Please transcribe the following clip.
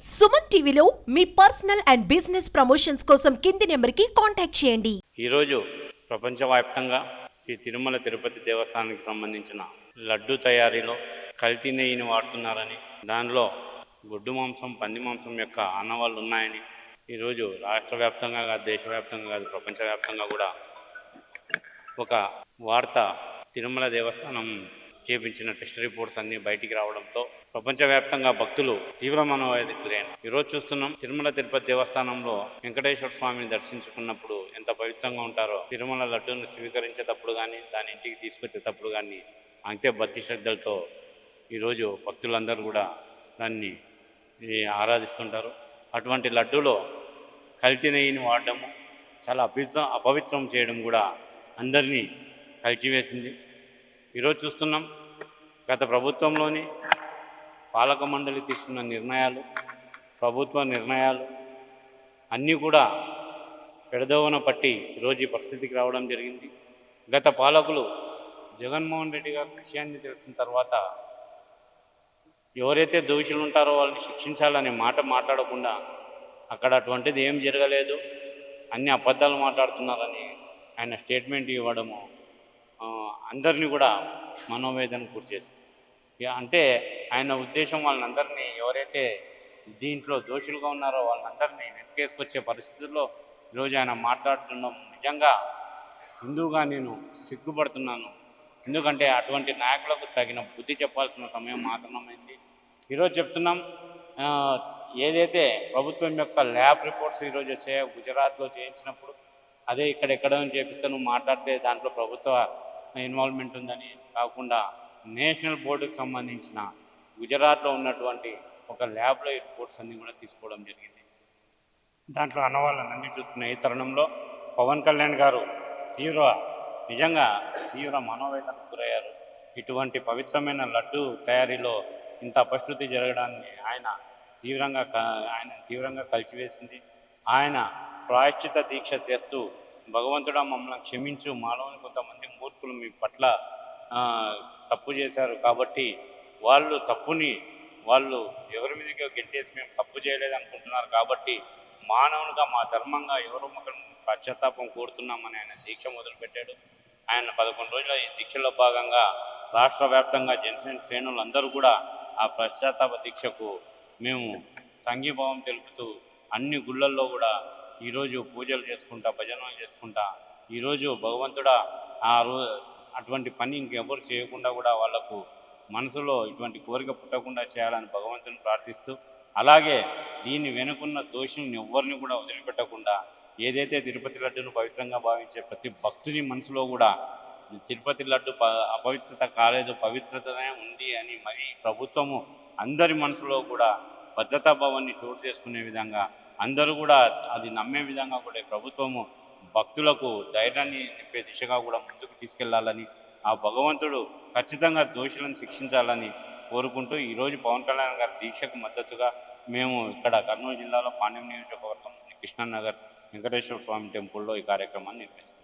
సుమన్ టీవీలో మీ personal and business promotions కోసం కింది నెంబర్కి కాంటాక్ట్ చేయండి. ఈరోజు ప్రపంచవ్యాప్తంగా శ్రీ తిరుమల తిరుపతి దేవస్థానానికి సంబంధించిన లడ్డు తయారీలో కల్తీ నెయ్యిని వాడుతున్నారని, దానిలో గొడ్డు మాంసం, పంది మాంసం యొక్క ఆనవాళ్ళు ఉన్నాయని ఈరోజు రాష్ట్ర వ్యాప్తంగా కాదు, దేశవ్యాప్తంగా కాదు, ప్రపంచవ్యాప్తంగా కూడా ఒక వార్త తిరుమల దేవస్థానం చేపించిన టెస్ట్ రిపోర్ట్స్ అన్నీ బయటికి రావడంతో ప్రపంచవ్యాప్తంగా భక్తులు తీవ్ర మనోవేదనకు గురైన ఈరోజు చూస్తున్నాం. తిరుమల తిరుపతి దేవస్థానంలో వెంకటేశ్వర స్వామిని దర్శించుకున్నప్పుడు ఎంత పవిత్రంగా ఉంటారో, తిరుమల లడ్డూను స్వీకరించేటప్పుడు కానీ, దాని ఇంటికి తీసుకొచ్చేటప్పుడు కానీ అంతే భక్తి శ్రద్ధలతో ఈరోజు భక్తులందరూ కూడా దాన్ని ఆరాధిస్తుంటారు. అటువంటి లడ్డూలో కల్తీ నెయ్యిని వాడడము చాలా అపవిత్రం చేయడం కూడా అందరినీ కలిచివేసింది. ఈరోజు చూస్తున్నాం, గత ప్రభుత్వంలోని పాలక మండలి తీసుకున్న నిర్ణయాలు, ప్రభుత్వ నిర్ణయాలు అన్నీ కూడా పెడదోవన పట్టి ఈరోజు ఈ పరిస్థితికి రావడం జరిగింది. గత పాలకులు జగన్మోహన్ రెడ్డి గారు విషయాన్ని తెలిసిన తర్వాత ఎవరైతే దోషులు ఉంటారో వాళ్ళని శిక్షించాలనే మాట మాట్లాడకుండా అక్కడ అటువంటిది ఏం జరగలేదు, అన్ని అబద్ధాలు మాట్లాడుతున్నారని ఆయన స్టేట్మెంట్ ఇవ్వడము అందరినీ కూడా మనోవేదనకు గురిచేసింది. అంటే ఆయన ఉద్దేశం వాళ్ళందరినీ, ఎవరైతే దీంట్లో దోషులుగా ఉన్నారో వాళ్ళందరినీ వెనకేసుకొచ్చే పరిస్థితుల్లో ఈరోజు ఆయన మాట్లాడుతున్నాం. నిజంగా హిందూగా నేను సిగ్గుపడుతున్నాను. ఎందుకంటే అటువంటి నాయకులకు తగిన బుద్ధి చెప్పాల్సిన సమయం మాత్రమైంది. ఈరోజు చెప్తున్నాం, ఏదైతే ప్రభుత్వం యొక్క ల్యాబ్ రిపోర్ట్స్ ఈరోజు వచ్చాయో, గుజరాత్లో చేయించినప్పుడు అదే ఇక్కడెక్కడ చేపిస్తే నువ్వు మాట్లాడితే దాంట్లో ప్రభుత్వ ఇన్వాల్వ్మెంట్ ఉందని కాకుండా నేషనల్ బోర్డుకు సంబంధించిన గుజరాత్లో ఉన్నటువంటి ఒక ల్యాబ్లో ఈ రిపోర్ట్స్ అన్నీ కూడా తీసుకోవడం జరిగింది. దాంట్లో అన్నవాళ్ళని చూసుకున్న ఈ తరుణంలో పవన్ కళ్యాణ్ గారు నిజంగా తీవ్ర మనోవేదనకు గురయ్యారు. ఇటువంటి పవిత్రమైన లడ్డు తయారీలో ఇంత అపశృతి జరగడాన్ని ఆయన తీవ్రంగా కలిచివేసింది. ఆయన ప్రాయశ్చిత దీక్ష చేస్తూ, భగవంతుడా మమ్మల్ని క్షమించు, మానవుని కొంతమంది మూర్ఖులు మీ పట్ల తప్పు చేశారు కాబట్టి వాళ్ళు ఎవరి మీదకి గెట్టేసి మేము తప్పు చేయలేదు అనుకుంటున్నారు కాబట్టి మానవునిగా, మా ధర్మంగా ఎవరో ఒకరు పశ్చాత్తాపం కోరుతున్నామని ఆయన దీక్ష మొదలుపెట్టాడు. ఆయన 11 రోజుల ఈ దీక్షలో భాగంగా రాష్ట్ర వ్యాప్తంగా జనసేన శ్రేణులందరూ కూడా ఆ పశ్చాత్తాప దీక్షకు మేము సంఘీభావం తెలుపుతూ అన్ని గుళ్ళల్లో కూడా ఈరోజు పూజలు చేసుకుంటా, భజనలు చేసుకుంటా, ఈరోజు భగవంతుడా అటువంటి పని ఇంకెవరు చేయకుండా కూడా వాళ్లకు మనసులో ఇటువంటి కోరిక పుట్టకుండా చేయాలని భగవంతుని ప్రార్థిస్తూ, అలాగే దీన్ని వెనుకున్న దోషులను ఎవరిని కూడా వదిలిపెట్టకుండా, ఏదైతే తిరుపతి లడ్డును పవిత్రంగా భావించే ప్రతి భక్తుని మనసులో కూడా తిరుపతి లడ్డు అపవిత్రత కాలేదు, పవిత్రతనే ఉంది అని మరీ ప్రభుత్వము అందరి మనసులో కూడా భద్రతాభావాన్ని చోటు చేసుకునే విధంగా, అందరూ కూడా అది నమ్మే విధంగా కూడా ప్రభుత్వము భక్తులకు ధైర్యాన్ని నింపే దిశగా కూడా ముందుకు తీసుకెళ్లాలని, ఆ భగవంతుడు ఖచ్చితంగా దోషులను శిక్షించాలని కోరుకుంటూ ఈరోజు పవన్ కళ్యాణ్ గారి దీక్షకు మద్దతుగా మేము ఇక్కడ కర్నూలు జిల్లాలో పాండ్యం నియోజకవర్గం కృష్ణానగర్ వెంకటేశ్వర స్వామి టెంపుల్లో ఈ కార్యక్రమాన్ని నిర్వహిస్తాం.